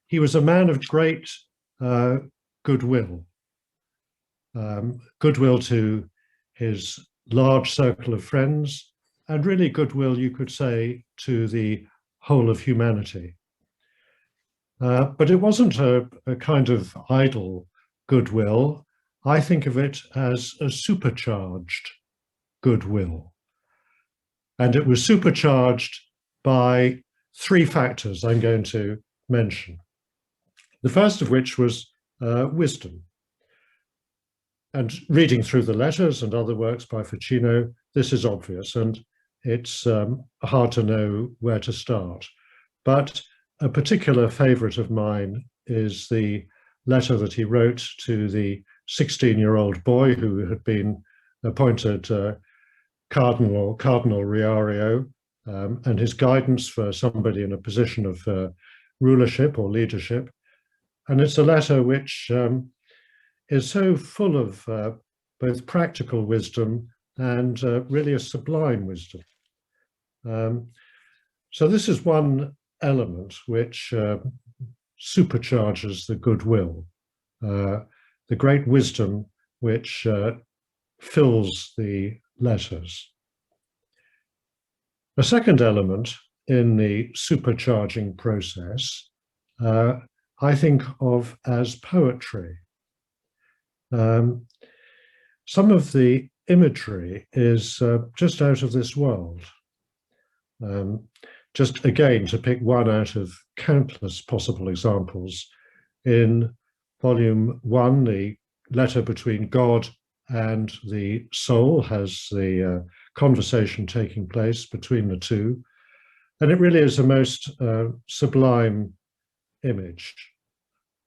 he was a man of great goodwill. Goodwill to his large circle of friends, and really goodwill, you could say, to the whole of humanity. But it wasn't a kind of idle goodwill. I think of it as a supercharged goodwill. And it was supercharged by three factors I'm going to mention. The first of which was wisdom. And reading through the letters and other works by Ficino, this is obvious, and it's hard to know where to start. But a particular favorite of mine is the letter that he wrote to the 16-year-old boy who had been appointed Cardinal Riario, and his guidance for somebody in a position of rulership or leadership. And it's a letter which is so full of both practical wisdom and really a sublime wisdom. So this is one element which supercharges the goodwill, the great wisdom which fills the letters. A second element in the supercharging process I think of as poetry. Some of the imagery is just out of this world. Just again, to pick one out of countless possible examples, in volume 1, the letter between God and the soul has the conversation taking place between the two. And it really is a most sublime image.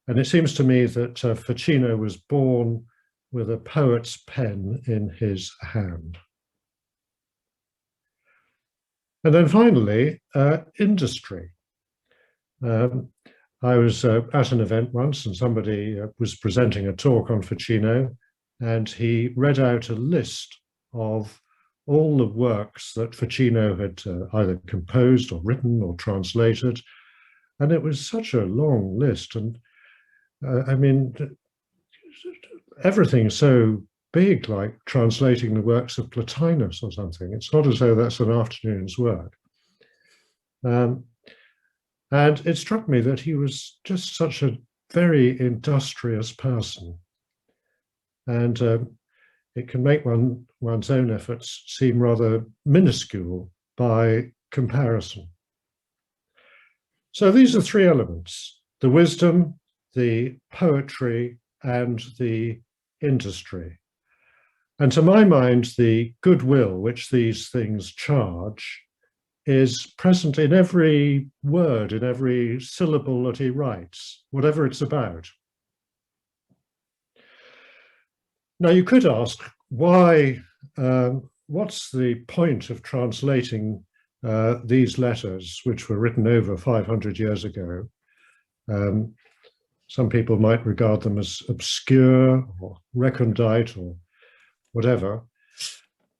And it seems to me that Ficino was born with a poet's pen in his hand. And then finally, industry. I was at an event once and somebody was presenting a talk on Ficino, and he read out a list of all the works that Ficino had either composed or written or translated. And it was such a long list. And I mean, everything so big, like translating the works of Plotinus or something. It's not as though that's an afternoon's work. And it struck me that he was just such a very industrious person. And it can make one's own efforts seem rather minuscule by comparison. So these are three elements: the wisdom, the poetry, and the industry. And to my mind, the goodwill which these things charge is present in every word, in every syllable that he writes, whatever it's about. Now, you could ask, why, what's the point of translating these letters, which were written over 500 years ago? Some people might regard them as obscure or recondite or whatever.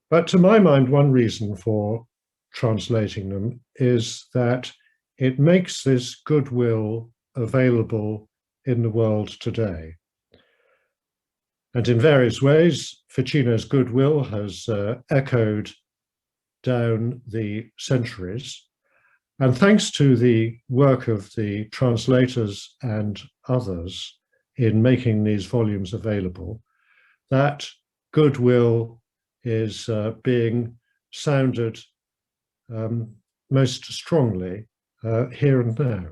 But to my mind, one reason for translating them is that it makes this goodwill available in the world today. And in various ways, Ficino's goodwill has echoed down the centuries. And thanks to the work of the translators and others in making these volumes available, that goodwill is being sounded most strongly here and now.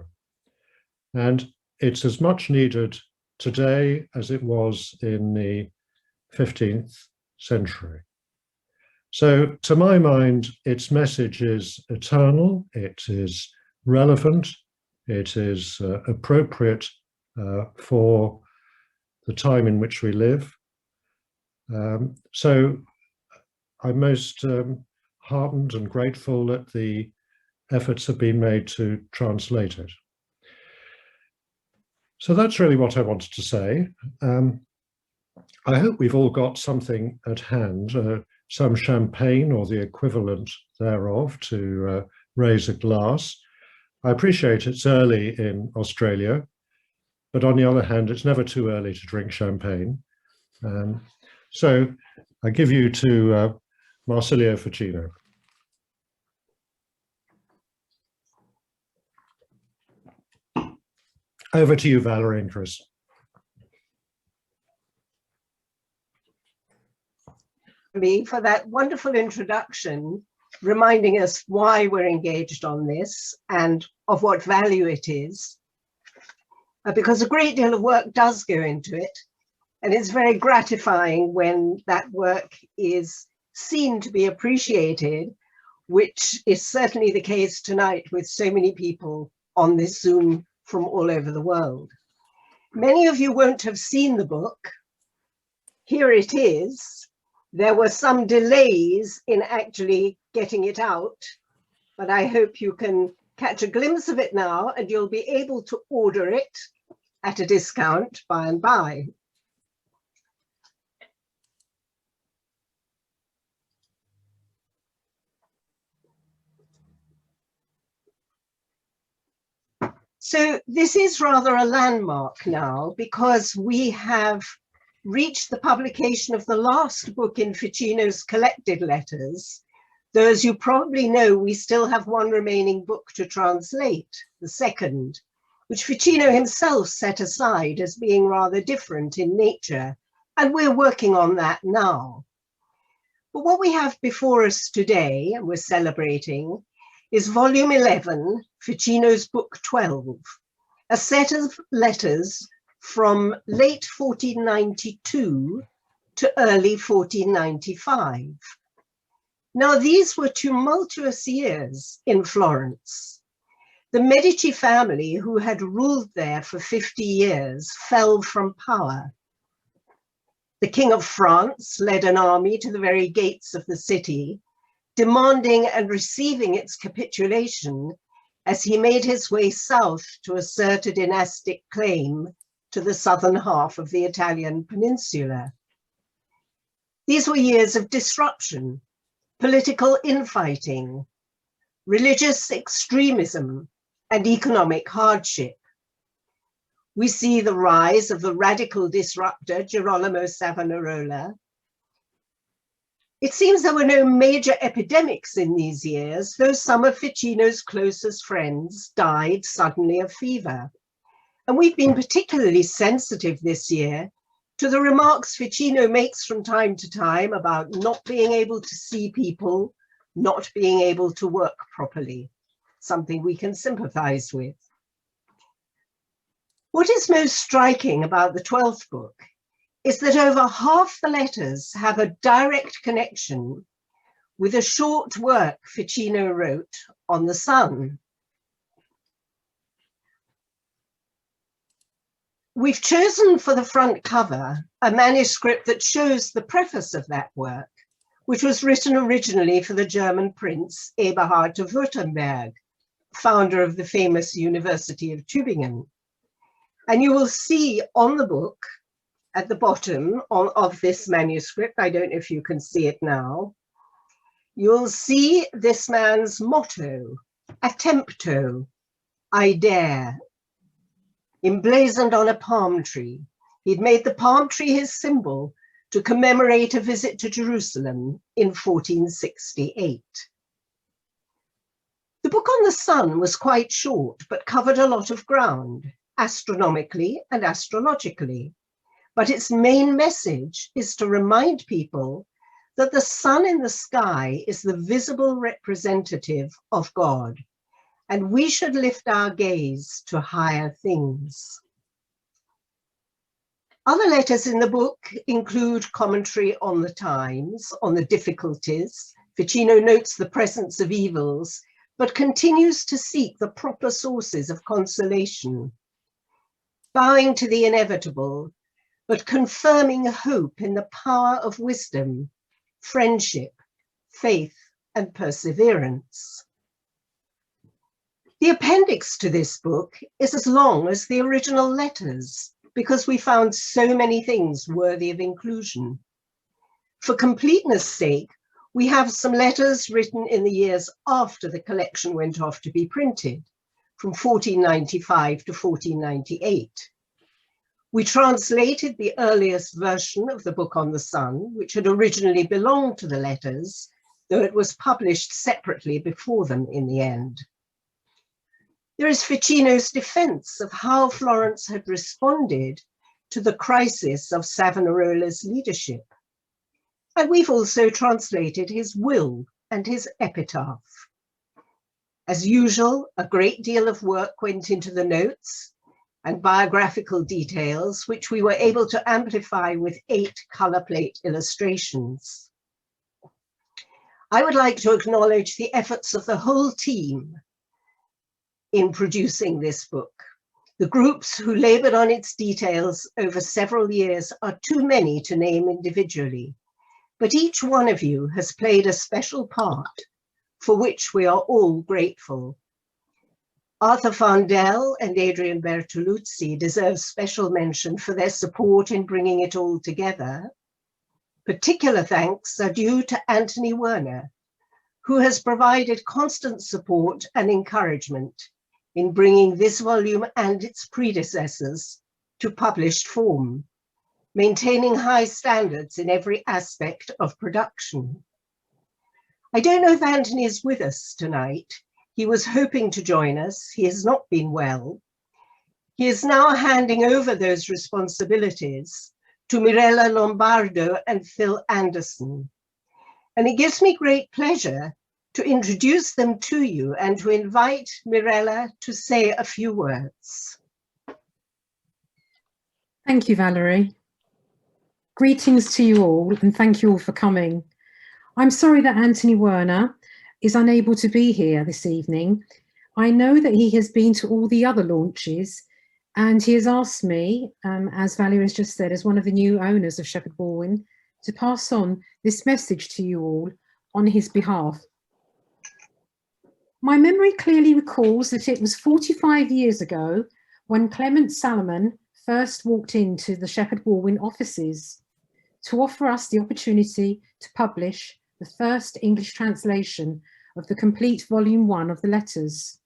And it's as much needed today as it was in the 15th century. So to my mind, its message is eternal, it is relevant, it is appropriate for the time in which we live. So I'm most heartened and grateful that the efforts have been made to translate it. So that's really what I wanted to say. I hope we've all got something at hand, some champagne or the equivalent thereof to raise a glass. I appreciate it's early in Australia, but on the other hand, it's never too early to drink champagne. So I give you to Marsilio Ficino. Over to you, Valery and Chris. For that wonderful introduction, reminding us why we're engaged on this and of what value it is, because a great deal of work does go into it, and it's very gratifying when that work is seen to be appreciated, which is certainly the case tonight with so many people on this Zoom from all over the world. Many of you won't have seen the book. Here it is. There were some delays in actually getting it out, but I hope you can catch a glimpse of it now and you'll be able to order it at a discount by and by. So this is rather a landmark now, because we have reached the publication of the last book in Ficino's collected letters. Though, as you probably know, we still have one remaining book to translate, the second, which Ficino himself set aside as being rather different in nature, and we're working on that now. But what we have before us today, and we're celebrating, is volume 11, Ficino's book 12, a set of letters from late 1492 to early 1495. Now, these were tumultuous years in Florence. The Medici family, who had ruled there for 50 years, fell from power. The King of France led an army to the very gates of the city, demanding and receiving its capitulation as he made his way south to assert a dynastic claim to the southern half of the Italian peninsula. These were years of disruption, political infighting, religious extremism, and economic hardship. We see the rise of the radical disruptor, Girolamo Savonarola. It seems there were no major epidemics in these years, though some of Ficino's closest friends died suddenly of fever. And we've been particularly sensitive this year to the remarks Ficino makes from time to time about not being able to see people, not being able to work properly, something we can sympathize with. What is most striking about the 12th book is that over half the letters have a direct connection with a short work Ficino wrote on the sun. We've chosen for the front cover a manuscript that shows the preface of that work, which was written originally for the German prince Eberhard of Württemberg, founder of the famous University of Tübingen. And you will see on the book, at the bottom of this manuscript, I don't know if you can see it now, you'll see this man's motto, attempto, I dare, emblazoned on a palm tree. He'd made the palm tree his symbol to commemorate a visit to Jerusalem in 1468. The book on the sun was quite short, but covered a lot of ground, astronomically and astrologically. But its main message is to remind people that the sun in the sky is the visible representative of God, and we should lift our gaze to higher things. Other letters in the book include commentary on the times, on the difficulties. Ficino notes the presence of evils, but continues to seek the proper sources of consolation, bowing to the inevitable, but confirming hope in the power of wisdom, friendship, faith, and perseverance. The appendix to this book is as long as the original letters, because we found so many things worthy of inclusion. For completeness' sake, we have some letters written in the years after the collection went off to be printed, from 1495 to 1498. We translated the earliest version of the book on the Sun, which had originally belonged to the letters, though it was published separately before them in the end. There is Ficino's defense of how Florence had responded to the crisis of Savonarola's leadership. And we've also translated his will and his epitaph. As usual, a great deal of work went into the notes and biographical details, which we were able to amplify with 8 color plate illustrations. I would like to acknowledge the efforts of the whole team in producing this book. The groups who labored on its details over several years are too many to name individually, but each one of you has played a special part for which we are all grateful. Arthur Farndell and Adrian Bertoluzzi deserve special mention for their support in bringing it all together. Particular thanks are due to Anthony Werner, who has provided constant support and encouragement in bringing this volume and its predecessors to published form, maintaining high standards in every aspect of production. I don't know if Anthony is with us tonight. He was hoping to join us. He has not been well. He is now handing over those responsibilities to Mirella Lombardo and Phil Anderson. And it gives me great pleasure to introduce them to you and to invite Mirella to say a few words. Thank you, Valerie. Greetings to you all, and thank you all for coming. I'm sorry that Anthony Werner is unable to be here this evening. I know that he has been to all the other launches, and he has asked me, as Valerie has just said, as one of the new owners of Shepherd Baldwin, to pass on this message to you all on his behalf. My memory clearly recalls that it was 45 years ago when Clement Salomon first walked into the Shepherd Baldwin offices to offer us the opportunity to publish the first English translation of the complete volume 1 of the letters.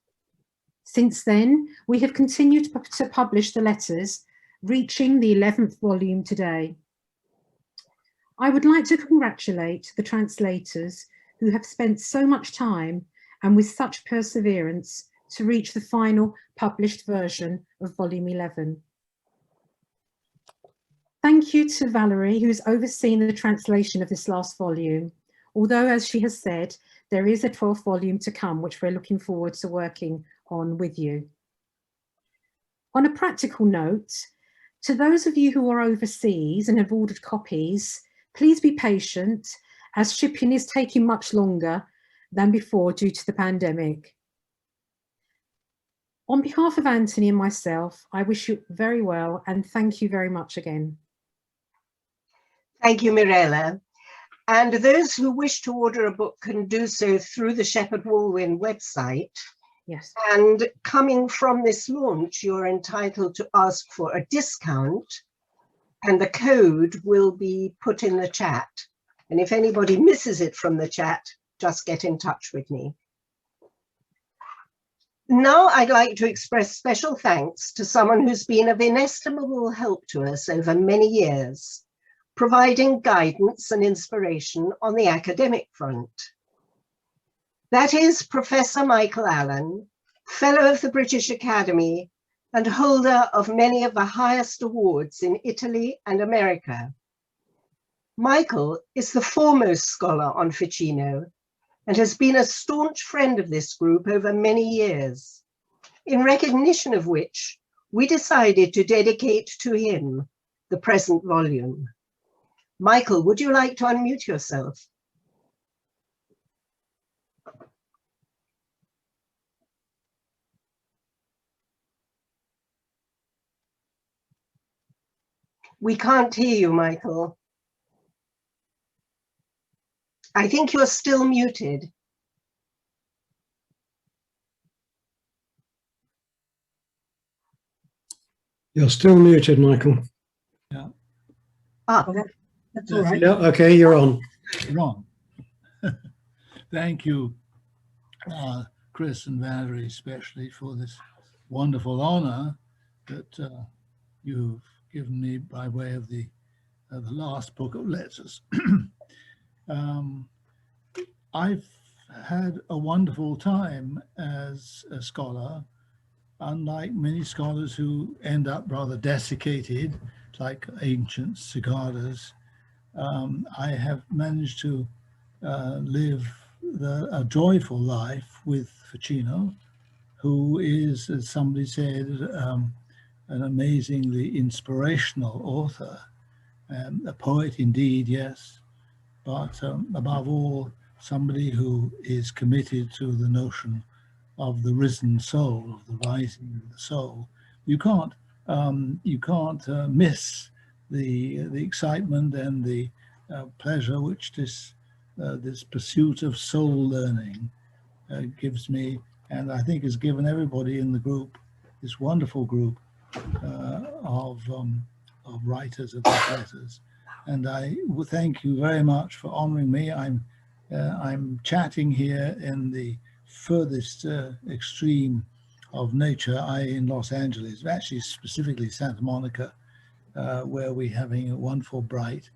Since then, we have continued to publish the letters, reaching the 11th volume today. I would like to congratulate the translators who have spent so much time and with such perseverance to reach the final published version of volume 11. Thank you to Valerie, who has overseen the translation of this last volume. Although, as she has said, there is a 12th volume to come, which we're looking forward to working on with you. On a practical note, to those of you who are overseas and have ordered copies, please be patient, as shipping is taking much longer than before due to the pandemic. On behalf of Anthony and myself, I wish you very well and thank you very much again. Thank you, Mirella. And those who wish to order a book can do so through the Shepherd Baldwin website. Yes. And coming from this launch, you're entitled to ask for a discount, and the code will be put in the chat. And if anybody misses it from the chat, just get in touch with me. Now I'd like to express special thanks to someone who's been of inestimable help to us over many years, providing guidance and inspiration on the academic front. That is Professor Michael Allen, Fellow of the British Academy and holder of many of the highest awards in Italy and America. Michael is the foremost scholar on Ficino and has been a staunch friend of this group over many years, in recognition of which we decided to dedicate to him the present volume. Michael, would you like to unmute yourself? We can't hear you, Michael. I think you're still muted. You're still muted, Michael. Yeah. Ah, that's all right. Yeah, okay, you're on. Wrong. Thank you, Chris and Valerie, especially for this wonderful honor that you've given me by way of the last book of letters. I've had a wonderful time as a scholar, unlike many scholars who end up rather desiccated, like ancient cicadas. I have managed to live a joyful life with Ficino, who is, as somebody said, an amazingly inspirational author, a poet indeed, yes, but above all, somebody who is committed to the notion of the risen soul, of the rising of the soul. You can't miss the excitement and the pleasure which this pursuit of soul learning gives me, and I think has given everybody in the group, this wonderful group of writers of these letters. And I thank you very much for honoring me. I'm chatting here in the furthest extreme of nature, in Los Angeles, actually specifically Santa Monica, where we're having a wonderful, bright,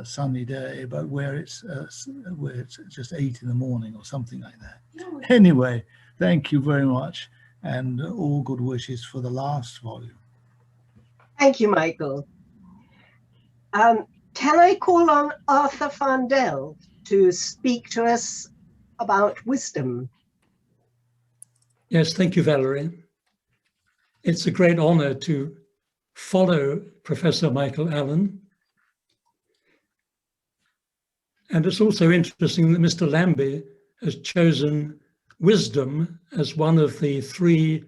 sunny day, but where it's just 8 in the morning or something like that. Anyway, thank you very much, and all good wishes for the last volume. Thank you, Michael. Can I call on Arthur Farndell to speak to us about wisdom? Yes, thank you, Valerie. It's a great honor to follow Professor Michael Allen. And it's also interesting that Mr. Lambie has chosen wisdom as one of the 3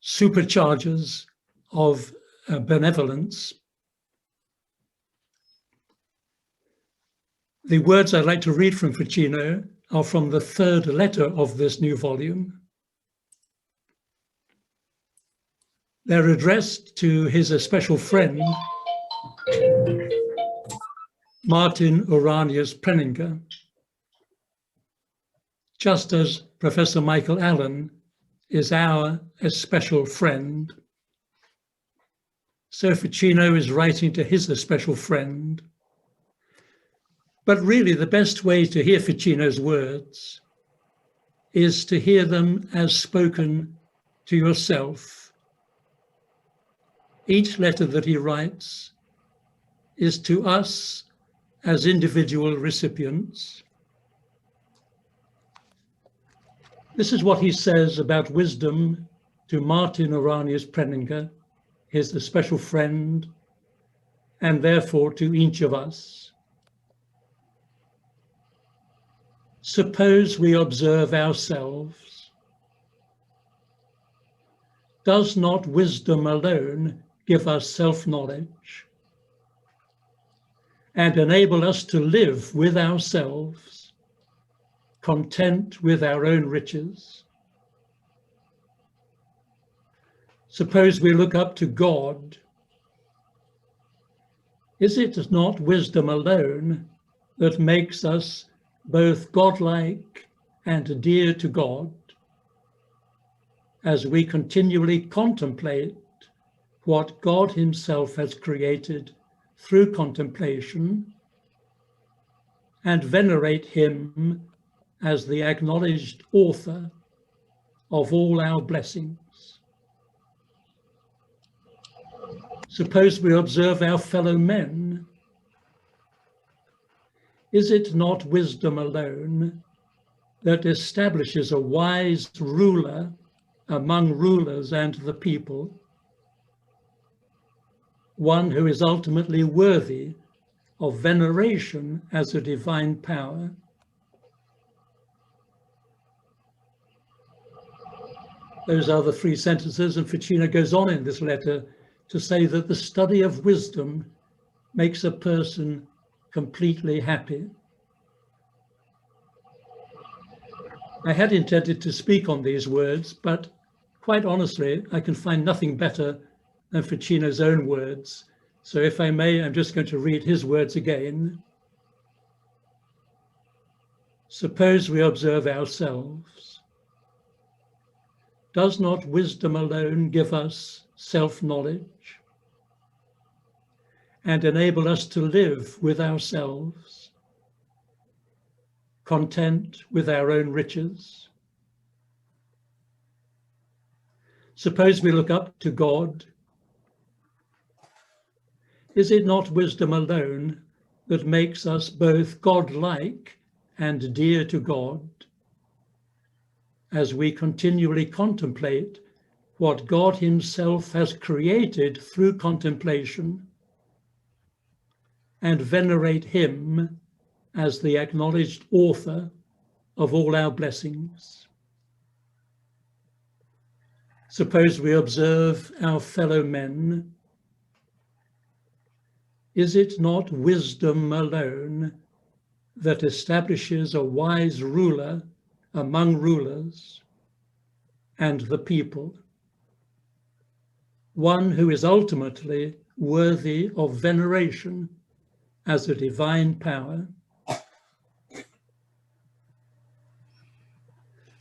superchargers of benevolence. The words I'd like to read from Ficino are from the 3rd letter of this new volume. They're addressed to his especial friend, Martin Uranius Preninger. Just as Professor Michael Allen is our especial friend, so Ficino is writing to his especial friend. But really the best way to hear Ficino's words is to hear them as spoken to yourself. Each letter that he writes is to us as individual recipients. This is what he says about wisdom to Martin Uranius Preninger, his special friend, and therefore to each of us. Suppose we observe ourselves. Does not wisdom alone give us self-knowledge and enable us to live with ourselves, content with our own riches? Suppose we look up to God. Is it not wisdom alone that makes us both godlike and dear to God, as we continually contemplate what God himself has created through contemplation and venerate him as the acknowledged author of all our blessings? Suppose we observe our fellow men. Is it not wisdom alone that establishes a wise ruler among rulers and the people, one who is ultimately worthy of veneration as a divine power? Those are the 3 sentences, and Ficino goes on in this letter to say that the study of wisdom makes a person completely happy. I had intended to speak on these words, but quite honestly, I can find nothing better than Ficino's own words. So if I may, I'm just going to read his words again. Suppose we observe ourselves. Does not wisdom alone give us self-knowledge and enable us to live with ourselves, content with our own riches. Suppose we look up to God. Is it not wisdom alone that makes us both God-like and dear to God, as we continually contemplate what God himself has created through contemplation and venerate him as the acknowledged author of all our blessings? Suppose we observe our fellow men. Is it not wisdom alone that establishes a wise ruler among rulers and the people, one who is ultimately worthy of veneration as a divine power?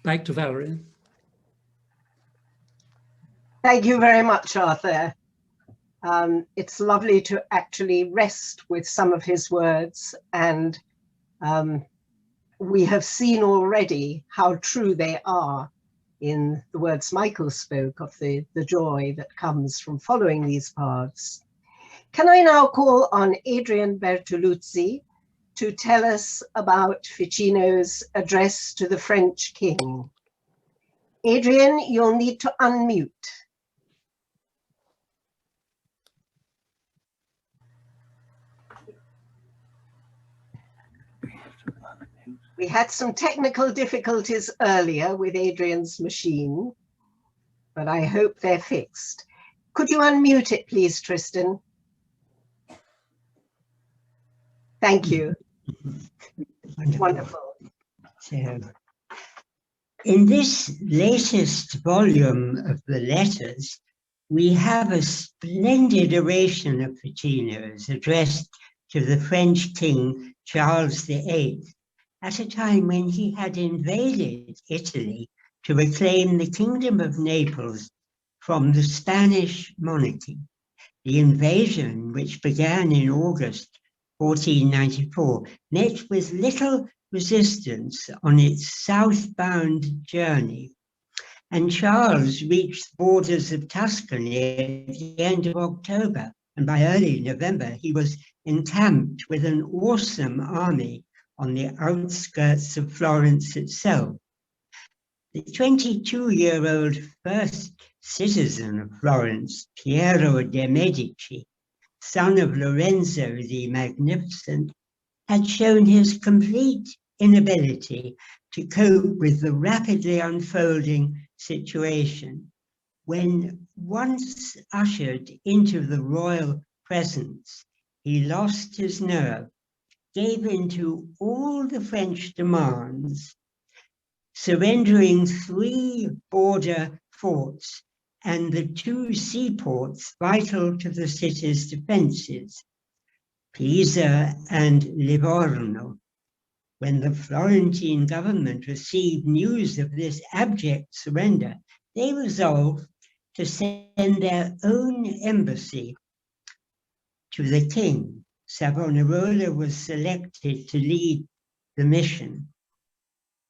Back to Valery. Thank you very much, Arthur. It's lovely to actually rest with some of his words, and we have seen already how true they are in the words Michael spoke of the joy that comes from following these paths. Can I now call on Adrian Bertoluzzi to tell us about Ficino's address to the French king? Adrian, you'll need to unmute. We had some technical difficulties earlier with Adrian's machine, but I hope they're fixed. Could you unmute it, please, Tristan? Thank you. Wonderful. So, in this latest volume of the letters, we have a splendid oration of Ficino's addressed to the French King Charles VIII, at a time when he had invaded Italy to reclaim the Kingdom of Naples from the Spanish monarchy. The invasion, which began in August 1494, met with little resistance on its southbound journey, and Charles reached the borders of Tuscany at the end of October, and by early November he was encamped with an awesome army on the outskirts of Florence itself. The 22-year-old first citizen of Florence, Piero de' Medici, son of Lorenzo the Magnificent, had shown his complete inability to cope with the rapidly unfolding situation. When once ushered into the royal presence, he lost his nerve, gave in to all the French demands, surrendering 3 border forts and the 2 seaports vital to the city's defenses, Pisa and Livorno. When the Florentine government received news of this abject surrender, they resolved to send their own embassy to the king. Savonarola was selected to lead the mission.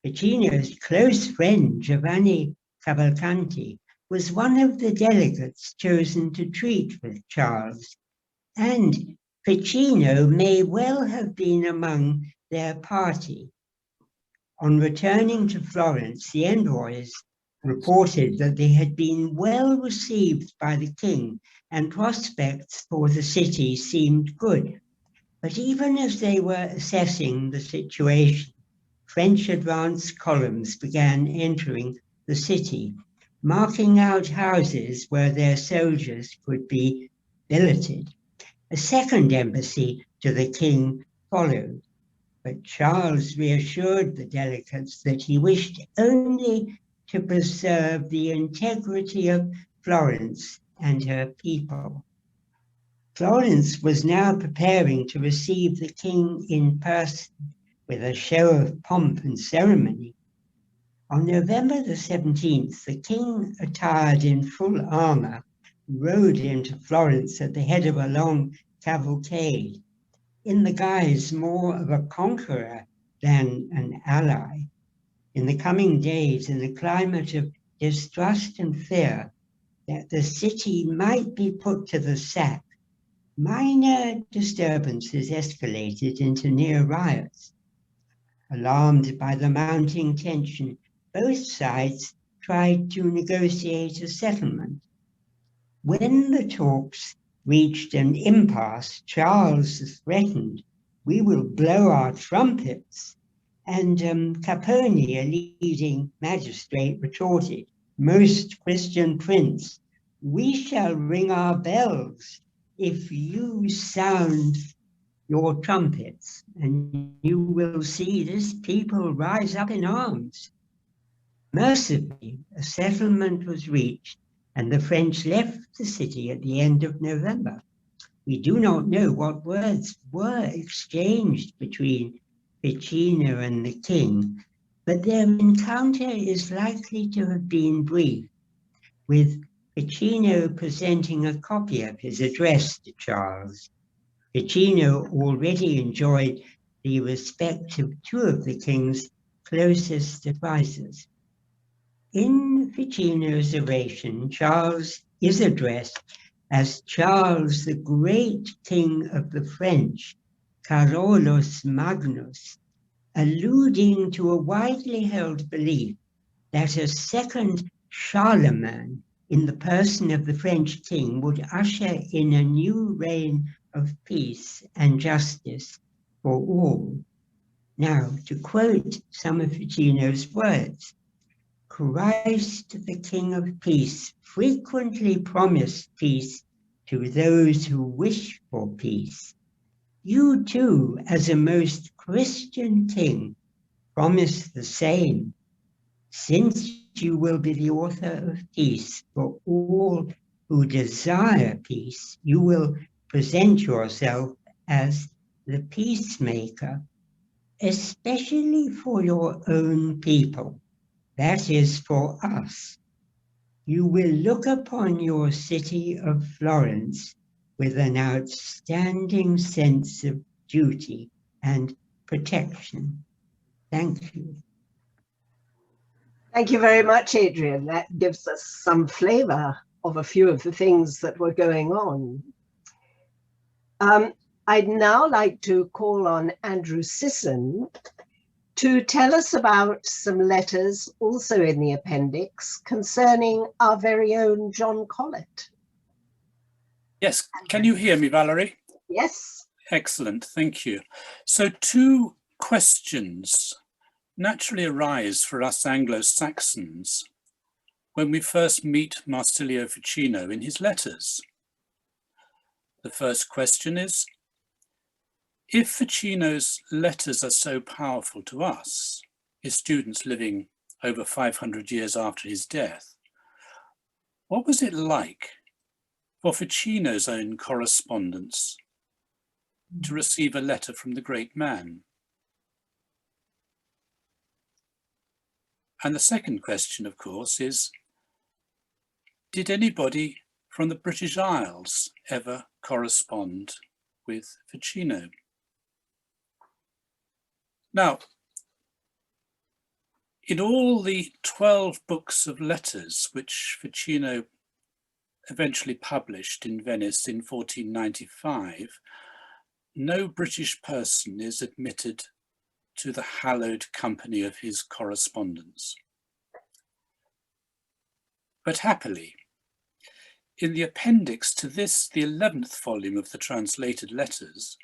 Ficino's close friend, Giovanni Cavalcanti, was one of the delegates chosen to treat with Charles, and Ficino may well have been among their party. On returning to Florence, the envoys reported that they had been well received by the king and prospects for the city seemed good. But even as they were assessing the situation, French advance columns began entering the city, marking out houses where their soldiers could be billeted. A second embassy to the king followed, but Charles reassured the delegates that he wished only to preserve the integrity of Florence and her people. Florence was now preparing to receive the king in person with a show of pomp and ceremony. On November the 17th, the king, attired in full armor, rode into Florence at the head of a long cavalcade, in the guise more of a conqueror than an ally. In the coming days, in a climate of distrust and fear that the city might be put to the sack, minor disturbances escalated into near riots. Alarmed by the mounting tension, both sides tried to negotiate a settlement. When the talks reached an impasse, Charles threatened, "We will blow our trumpets." And Capone, a leading magistrate, retorted, "Most Christian prince, we shall ring our bells if you sound your trumpets, and you will see this people rise up in arms." Mercifully, a settlement was reached, and the French left the city at the end of November. We do not know what words were exchanged between Ficino and the king, but their encounter is likely to have been brief, with Ficino presenting a copy of his address to Charles. Ficino already enjoyed the respect of two of the king's closest advisors. In Ficino's oration, Charles is addressed as Charles, the great king of the French, Carolus Magnus, alluding to a widely held belief that a second Charlemagne in the person of the French king would usher in a new reign of peace and justice for all. Now, to quote some of Ficino's words, "Christ, the King of Peace, frequently promised peace to those who wish for peace. You too, as a most Christian king, promise the same, since you will be the author of peace for all who desire peace. You will present yourself as the peacemaker, especially for your own people, that is, for us. You will look upon your city of Florence with an outstanding sense of duty and protection." Thank you. Thank you very much, Adrian. That gives us some flavor of a few of the things that were going on. I'd now like to call on Andrew Sisson to tell us about some letters also in the appendix concerning our very own John Colet. Yes, can you hear me, Valerie? Yes. Excellent, thank you. So two questions naturally arise for us Anglo-Saxons when we first meet Marsilio Ficino in his letters. The first question is, if Ficino's letters are so powerful to us, his students living over 500 years after his death, what was it like for Ficino's own correspondence to receive a letter from the great man? And the second question, of course, is, did anybody from the British Isles ever correspond with Ficino? Now, in all the 12 books of letters which Ficino eventually published in Venice in 1495, no British person is admitted to the hallowed company of his correspondence. But happily, in the appendix to this, the 11th volume of the translated letters,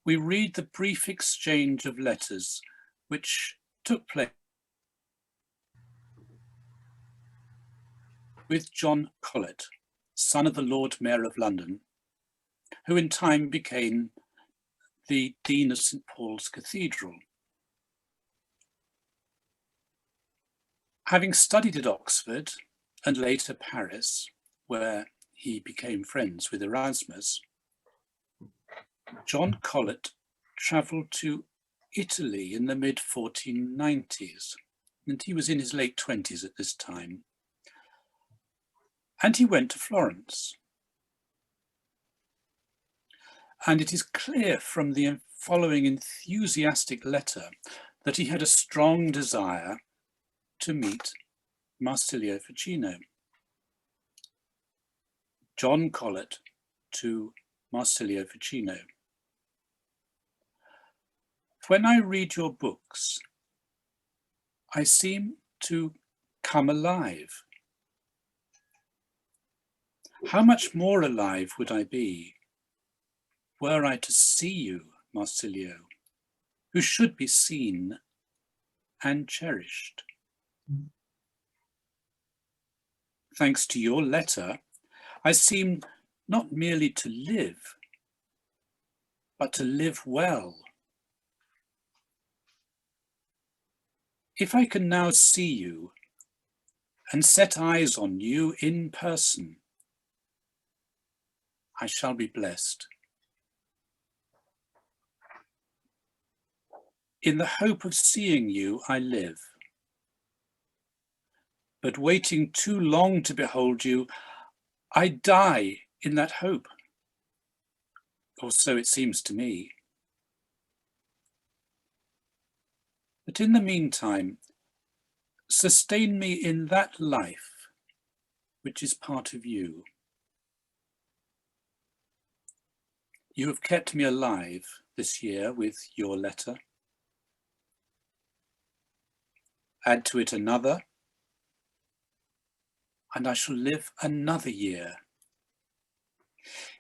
we read the brief exchange of letters which took place with John Colet, son of the Lord Mayor of London, who in time became the Dean of St. Paul's Cathedral. Having studied at Oxford and later Paris, where he became friends with Erasmus, John Colet travelled to Italy in the mid-1490s, and he was in his late 20s at this time. And he went to Florence. and it is clear from the following enthusiastic letter that he had a strong desire to meet Marsilio Ficino. John Colet to Marsilio Ficino. When I read your books, I seem to come alive. How much more alive would I be were I to see you, Marsilio, who should be seen and cherished. Thanks to your letter, I seem not merely to live, but to live well. If I can now see you and set eyes on you in person, I shall be blessed. In the hope of seeing you, I live. But waiting too long to behold you, I die in that hope. Or so it seems to me. But in the meantime, sustain me in that life which is part of you. You have kept me alive this year with your letter. Add to it another, and I shall live another year.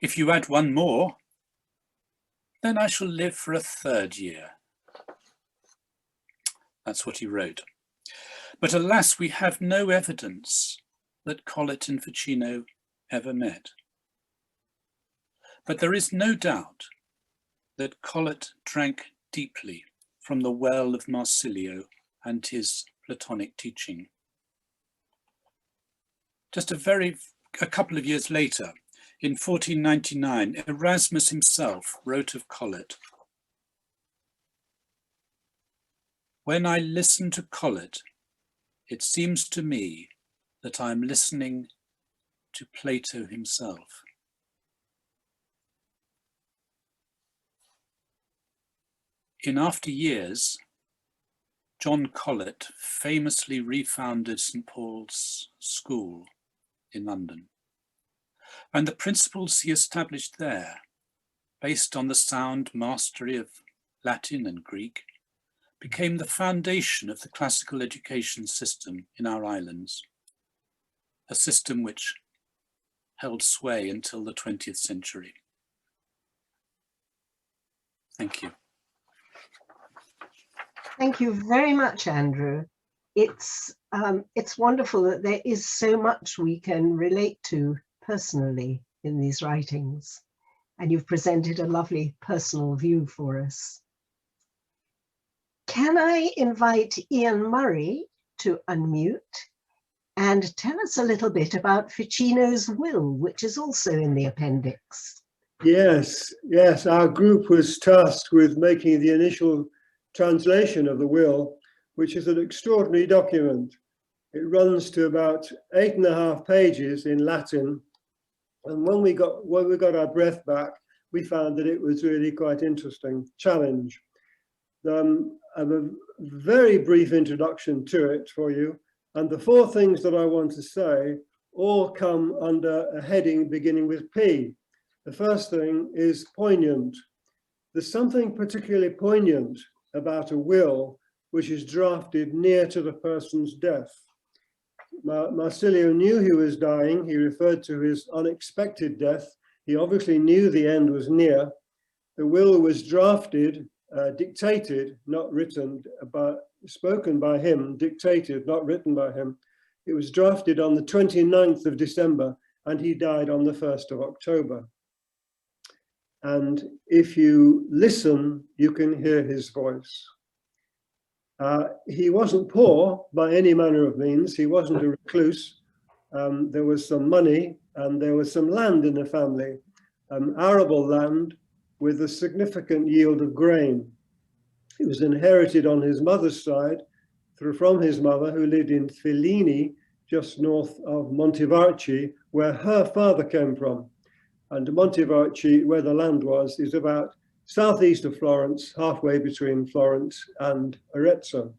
If you add one more, then I shall live for a third year. That's what he wrote. But alas, we have no evidence that Colet and Ficino ever met. But there is no doubt that Colet drank deeply from the well of Marsilio and his Platonic teaching. Just a couple of years later, in 1499, Erasmus himself wrote of Colet, "When I listen to Colet, it seems to me that I am listening to Plato himself." In after years, John Colet famously refounded St. Paul's School in London, and the principles he established there, based on the sound mastery of Latin and Greek, became the foundation of the classical education system in our islands, a system which held sway until the 20th century. Thank you. Thank you very much, Andrew. It's wonderful that there is so much we can relate to personally in these writings, and you've presented a lovely personal view for us. Can I invite Ian Murray to unmute and tell us a little bit about Ficino's will, which is also in the appendix? Yes, our group was tasked with making the initial translation of the will, which is an extraordinary document. It runs to about 8.5 pages in Latin, and when we got our breath back, we found that it was really quite interesting challenge. I have a very brief introduction to it for you, and the 4 things that I want to say all come under a heading beginning with P. The first thing is poignant. There's something particularly poignant about a will which is drafted near to the person's death. Marsilio knew he was dying. He referred to his unexpected death. He obviously knew the end was near. The will was drafted, dictated, not written, but spoken by him, dictated, not written by him. It was drafted on the 29th of December, and he died on the 1st of October. And if you listen, you can hear his voice. He wasn't poor by any manner of means. He wasn't a recluse. There was some money and there was some land in the family, arable land with a significant yield of grain. It was inherited on his mother's side from his mother, who lived in Fellini, just north of Montevarchi, where her father came from. And Montevarchi, where the land was, is about southeast of Florence, halfway between Florence and Arezzo.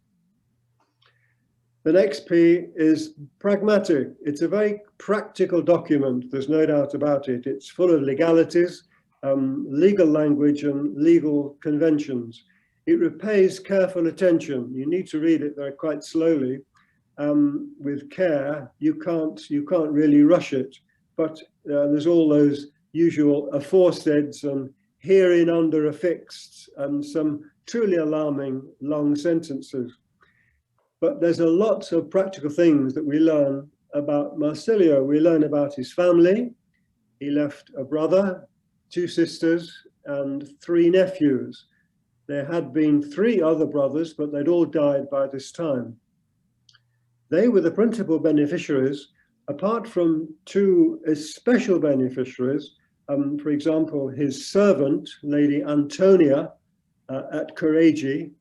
The next P is pragmatic. It's a very practical document, there's no doubt about it. It's full of legalities, legal language and legal conventions. It repays careful attention. You need to read it there quite slowly, with care. You can't really rush it, but there's all those usual aforesaids and herein under affixed and some truly alarming long sentences. But there's a lot of practical things that we learn about Marsilio. We learn about his family. He left a brother, 2 sisters, and 3 nephews. There had been 3 other brothers, but they'd all died by this time. They were the principal beneficiaries, apart from 2 special beneficiaries. For example, his servant, Lady Antonia at Correggi,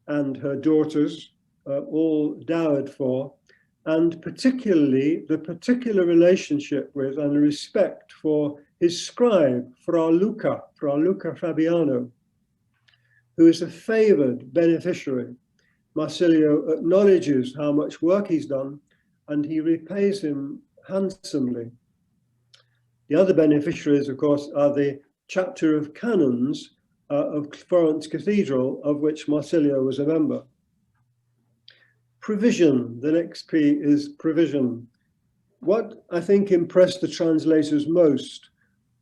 and her daughters, all dowered for, and particularly the particular relationship with and respect for his scribe, Fra Luca Fabiano, who is a favored beneficiary. Marsilio acknowledges how much work he's done, and he repays him handsomely. The other beneficiaries, of course, are the chapter of canons of Florence Cathedral, of which Marsilio was a member. Provision, the next P is provision. What I think impressed the translators most,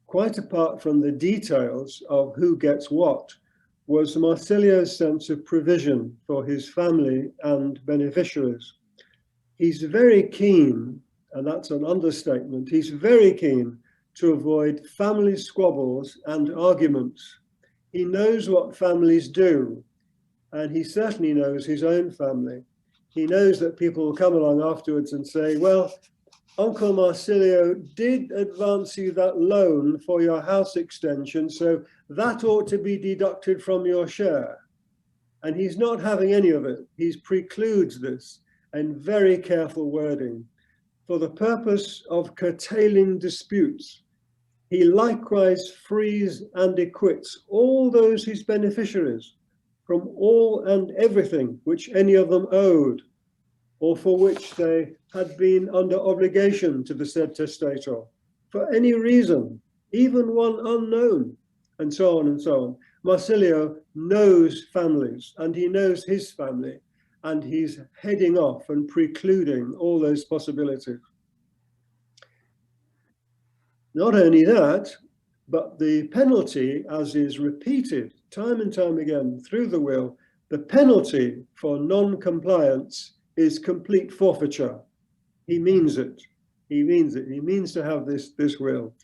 quite apart from the details of who gets what, was Marsilio's sense of provision for his family and beneficiaries. He's very keen, and that's an understatement, he's very keen to avoid family squabbles and arguments. He knows what families do, and he certainly knows his own family. He knows that people will come along afterwards and say, well, Uncle Marsilio did advance you that loan for your house extension, so that ought to be deducted from your share. And he's not having any of it. He precludes this in very careful wording. For the purpose of curtailing disputes, he likewise frees and acquits all those his beneficiaries from all and everything which any of them owed, or for which they had been under obligation to the said testator, for any reason, even one unknown, and so on and so on. Marsilio knows families, and he knows his family, and he's heading off and precluding all those possibilities. Not only that, but the penalty, as is repeated time and time again through the will, the penalty for non-compliance is complete forfeiture. He means it. He means it. He means to have this will.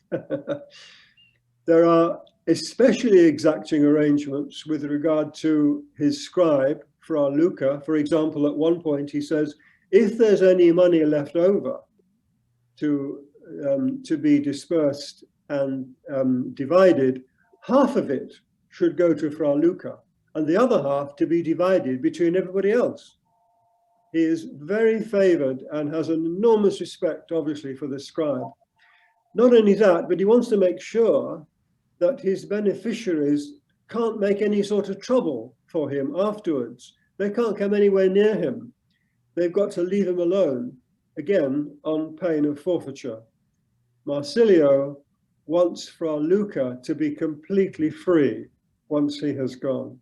There are especially exacting arrangements with regard to his scribe, Fra Luca. For example, at one point he says, if there's any money left over to be dispersed and divided, half of it should go to Fra Luca, and the other half to be divided between everybody else. He is very favored and has an enormous respect, obviously, for the scribe. Not only that, but he wants to make sure that his beneficiaries can't make any sort of trouble for him afterwards. They can't come anywhere near him. They've got to leave him alone, again, on pain of forfeiture. Marsilio wants Fra Luca to be completely free once he has gone.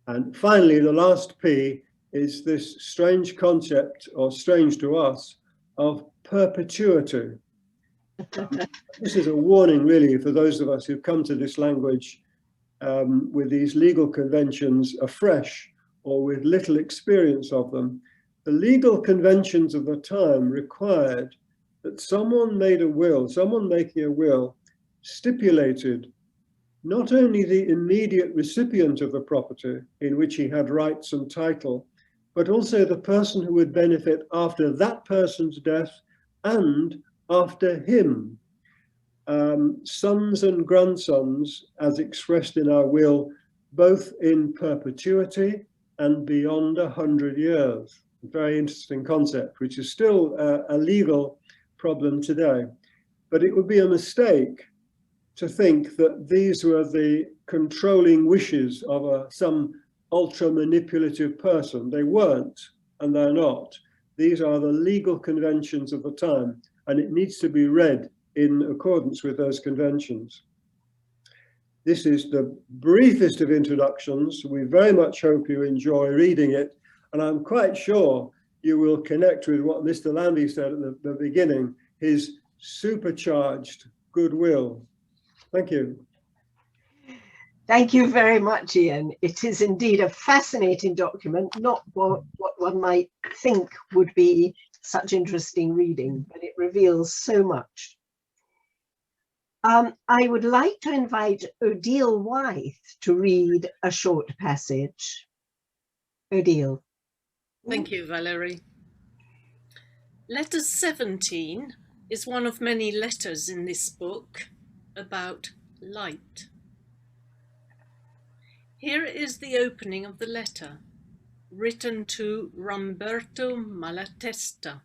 And finally, the last P is this strange concept, or strange to us, of perpetuity. This is a warning, really, for those of us who come to this language with these legal conventions afresh or with little experience of them. The legal conventions of the time required that someone made a will, someone making a will, stipulated not only the immediate recipient of the property in which he had rights and title, but also the person who would benefit after that person's death and after him. Sons and grandsons, as expressed in our will, both in perpetuity and beyond 100 years. A very interesting concept, which is still a legal problem today. but it would be a mistake to think that these were the controlling wishes of some ultra manipulative person. They weren't, and they're not. These are the legal conventions of the time, and it needs to be read in accordance with those conventions. This is the briefest of introductions. We very much hope you enjoy reading it, and I'm quite sure you will connect with what Mr. Lambie said at the beginning, his supercharged goodwill. Thank you. Thank you very much, Ian. It is indeed a fascinating document, not what one might think would be such interesting reading, but it reveals so much. I would like to invite Odile Wythe to read a short passage. Odile. Thank you, Valery. Letter 17 is one of many letters in this book about light. Here is the opening of the letter, written to Ramberto Malatesta,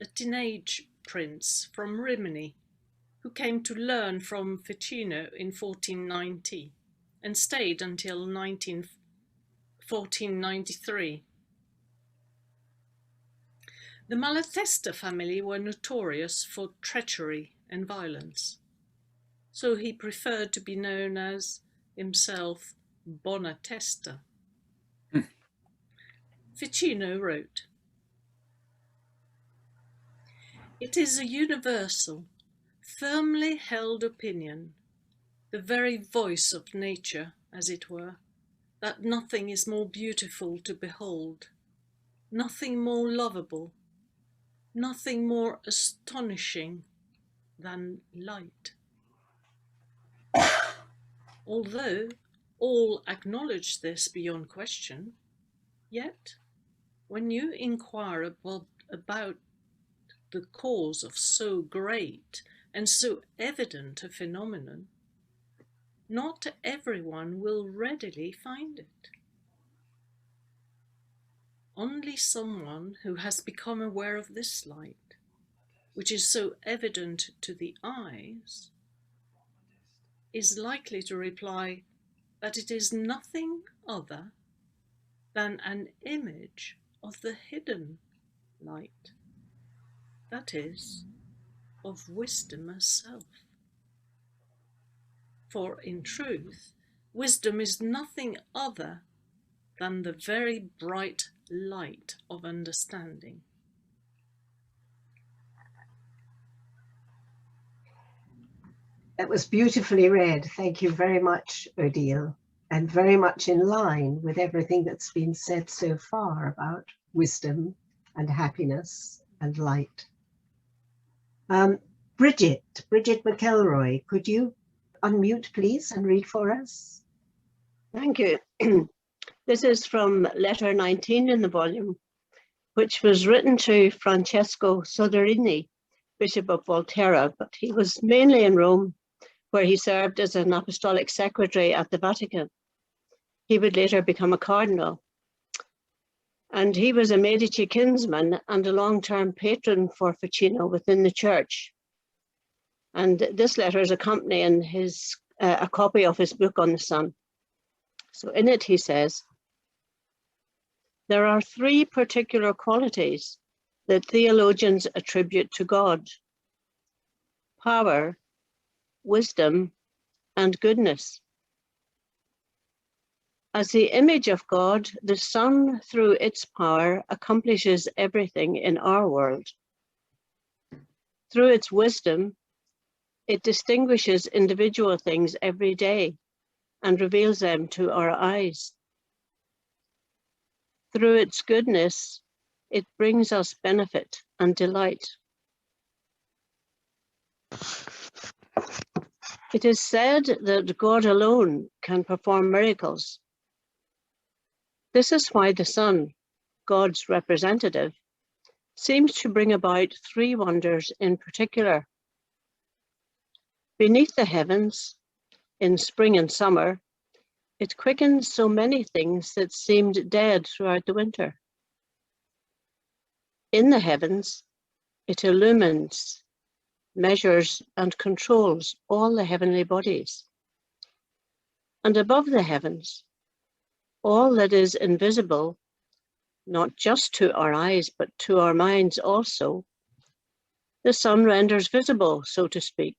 a teenage prince from Rimini, who came to learn from Ficino in 1490 and stayed until 1493. The Malatesta family were notorious for treachery and violence, so he preferred to be known as himself Bonatesta. Ficino wrote, "It is a universal, firmly held opinion, the very voice of nature, as it were, that nothing is more beautiful to behold, nothing more lovable, nothing more astonishing than light. Although all acknowledge this beyond question, yet when you inquire about the cause of so great and so evident a phenomenon, not everyone will readily find it. Only someone who has become aware of this light, which is so evident to the eyes, is likely to reply that it is nothing other than an image of the hidden light, that is, of wisdom herself. For in truth, wisdom is nothing other than the very bright light of understanding." That was beautifully read. Thank you very much, Odile, and very much in line with everything that's been said so far about wisdom and happiness and light. Bridgit McElroy, could you unmute, please, and read for us? Thank you. This is from letter 19 in the volume, which was written to Francesco Soderini, Bishop of Volterra, but he was mainly in Rome, where he served as an apostolic secretary at the Vatican. He would later become a cardinal. And he was a Medici kinsman and a long-term patron for Ficino within the church. And this letter is accompanying a copy of his book on the Sun. So in it he says, "There are three particular qualities that theologians attribute to God: power, wisdom, and goodness. As the image of God, the sun, through its power, accomplishes everything in our world. Through its wisdom, it distinguishes individual things every day and reveals them to our eyes. Through its goodness, it brings us benefit and delight. It is said that God alone can perform miracles. This is why the sun, God's representative, seems to bring about three wonders in particular. Beneath the heavens, in spring and summer, it quickens so many things that seemed dead throughout the winter. In the heavens, it illumines measures and controls all the heavenly bodies. And above the heavens, all that is invisible, not just to our eyes, but to our minds also, the sun renders visible, so to speak,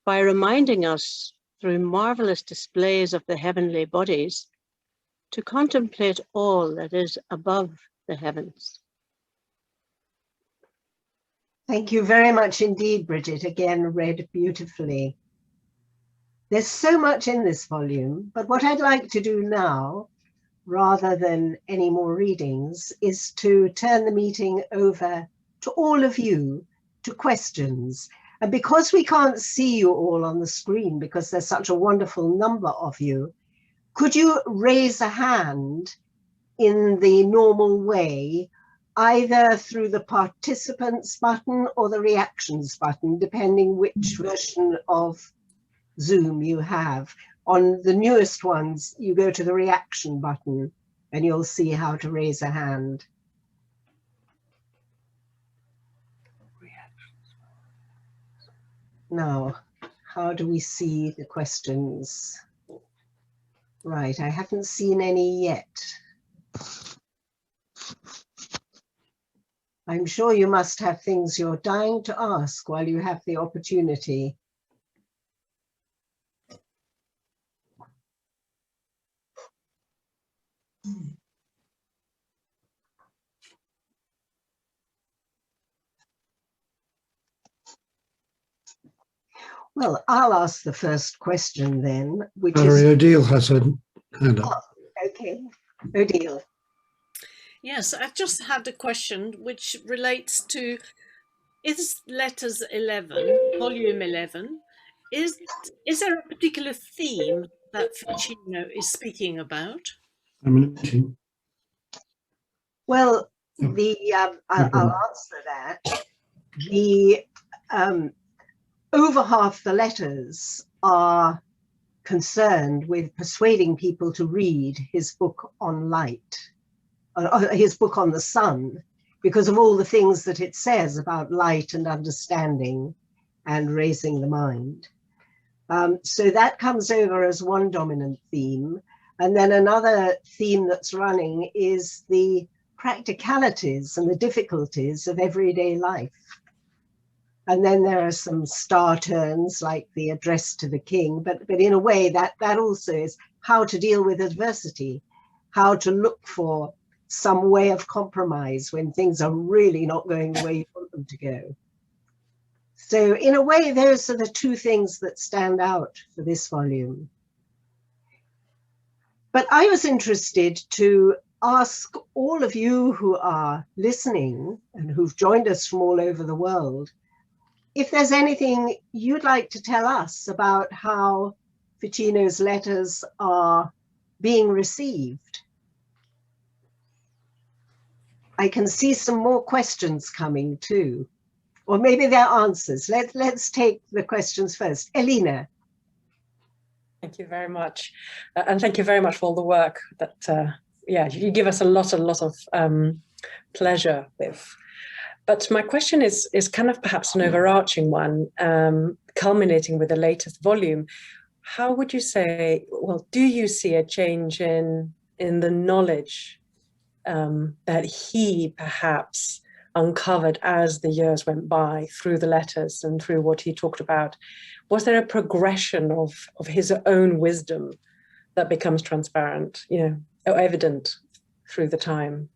by reminding us through marvelous displays of the heavenly bodies to contemplate all that is above the heavens. Thank you very much indeed, Bridgit. Again, read beautifully. There's so much in this volume, but what I'd like to do now, rather than any more readings, is to turn the meeting over to all of you, to questions. And because we can't see you all on the screen, because there's such a wonderful number of you, could you raise a hand in the normal way, either through the participants button or the reactions button, depending which version of Zoom you have. On the newest ones, you go to the reaction button and you'll see how to raise a hand. Now, how do we see the questions? Right, I haven't seen any yet. I'm sure you must have things you're dying to ask while you have the opportunity. Well, I'll ask the first question then, which Valery, is... Odile has a hand up. Oh, okay, Odile. Yes, I just had a question which relates to, is letters 11, volume 11, is there a particular theme that Ficino is speaking about? Well, I'll answer that. The over half the letters are concerned with persuading people to read his book on light, his book on the sun, because of all the things that it says about light and understanding and raising the mind. So that comes over as one dominant theme. And then another theme that's running is the practicalities and the difficulties of everyday life. And then there are some star turns like the address to the king, but in a way that also is how to deal with adversity, how to look for some way of compromise when things are really not going the way you want them to go. So in a way, those are the two things that stand out for this volume. But I was interested to ask all of you who are listening and who've joined us from all over the world, if there's anything you'd like to tell us about how Ficino's letters are being received. I can see some more questions coming too, or maybe they're answers. Let's take the questions first. Elena. Thank you very much. And thank you very much for all the work that, you give us a lot of pleasure with. But my question is kind of perhaps an overarching one, culminating with the latest volume. How would you say, well, do you see a change in the knowledge that he perhaps uncovered as the years went by through the letters and through what he talked about? Was there a progression of his own wisdom that becomes transparent, or evident through the time?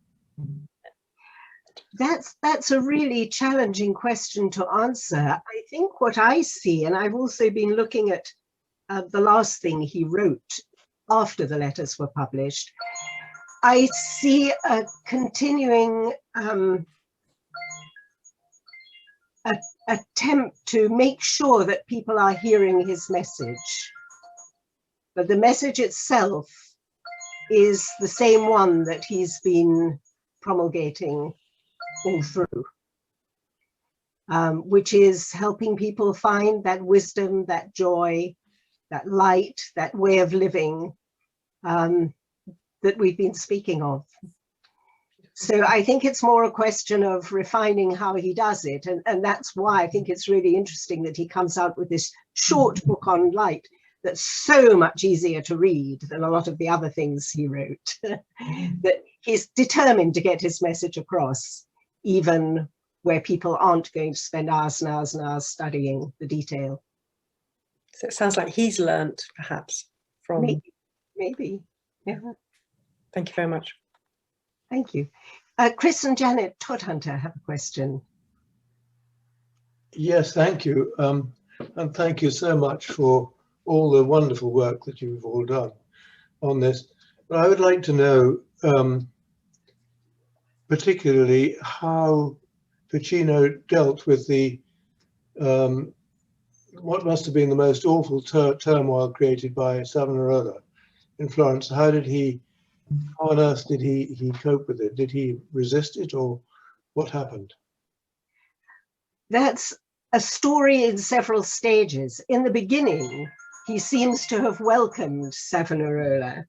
That's a really challenging question to answer. I think what I see, and I've also been looking at the last thing he wrote after the letters were published, I see a continuing attempt to make sure that people are hearing his message. But the message itself is the same one that he's been promulgating all through, which is helping people find that wisdom, that joy, that light, that way of living that we've been speaking of. So I think it's more a question of refining how he does it. And that's why I think it's really interesting that he comes out with this short book on light that's so much easier to read than a lot of the other things he wrote. That he's determined to get his message across, even where people aren't going to spend hours and hours and hours studying the detail. So it sounds like he's learnt, perhaps, from... Maybe. Yeah. Thank you very much. Thank you. Chris and Janet Todhunter have a question. Yes, thank you. And thank you so much for all the wonderful work that you've all done on this. But I would like to know particularly how Ficino dealt with the what must have been the most awful turmoil created by Savonarola in Florence. How on earth did he cope with it? Did he resist it, or what happened? That's a story in several stages. In the beginning, he seems to have welcomed Savonarola.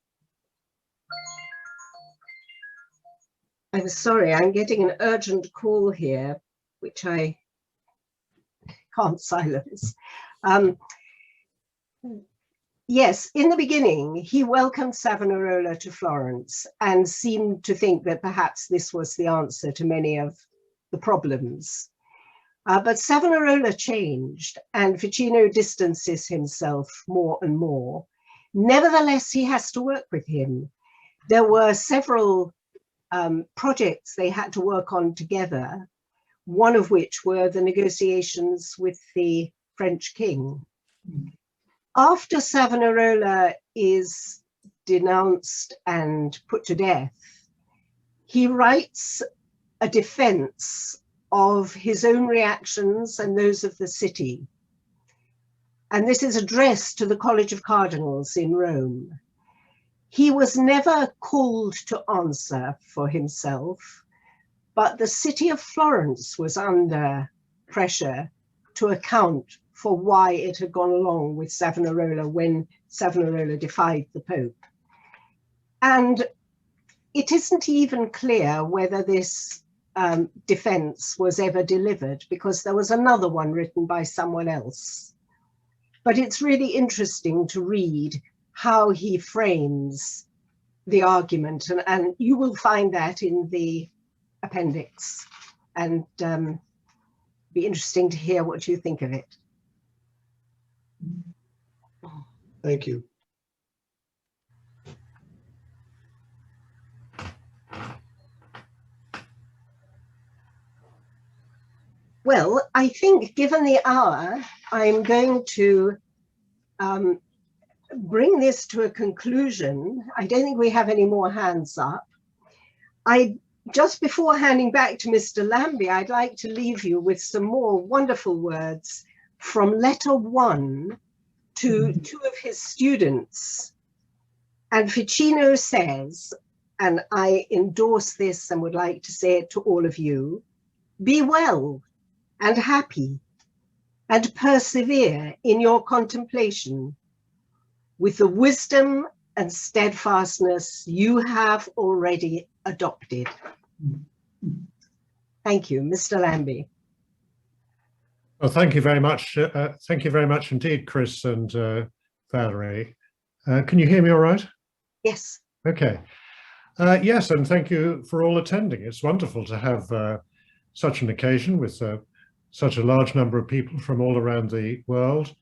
I'm sorry, I'm getting an urgent call here, which I can't silence. Yes, in the beginning, he welcomed Savonarola to Florence and seemed to think that perhaps this was the answer to many of the problems. But Savonarola changed and Ficino distances himself more and more. Nevertheless, he has to work with him. There were several projects they had to work on together, one of which were the negotiations with the French king. After Savonarola is denounced and put to death, he writes a defense of his own reactions and those of the city. And this is addressed to the College of Cardinals in Rome. He was never called to answer for himself, but the city of Florence was under pressure to account for why it had gone along with Savonarola when Savonarola defied the Pope. And it isn't even clear whether this defense was ever delivered, because there was another one written by someone else. But it's really interesting to read how he frames the argument, and you will find that in the appendix, and be interesting to hear what you think of it. Thank you. Well, I think given the hour, I'm going to bring this to a conclusion. I don't think we have any more hands up. Just before handing back to Mr. Lambie, I'd like to leave you with some more wonderful words from letter 1 to 2 of his students. And Ficino says, and I endorse this and would like to say it to all of you, be well and happy and persevere in your contemplation with the wisdom and steadfastness you have already adopted. Thank you, Mr. Lambie. Well, thank you very much. Thank you very much indeed, Chris and Valery. Can you hear me all right? Yes. Okay. Yes, and thank you for all attending. It's wonderful to have such an occasion with such a large number of people from all around the world.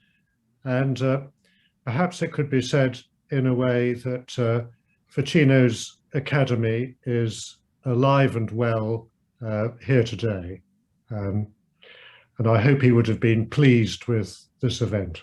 And perhaps it could be said in a way that Ficino's Academy is alive and well here today. And I hope he would have been pleased with this event.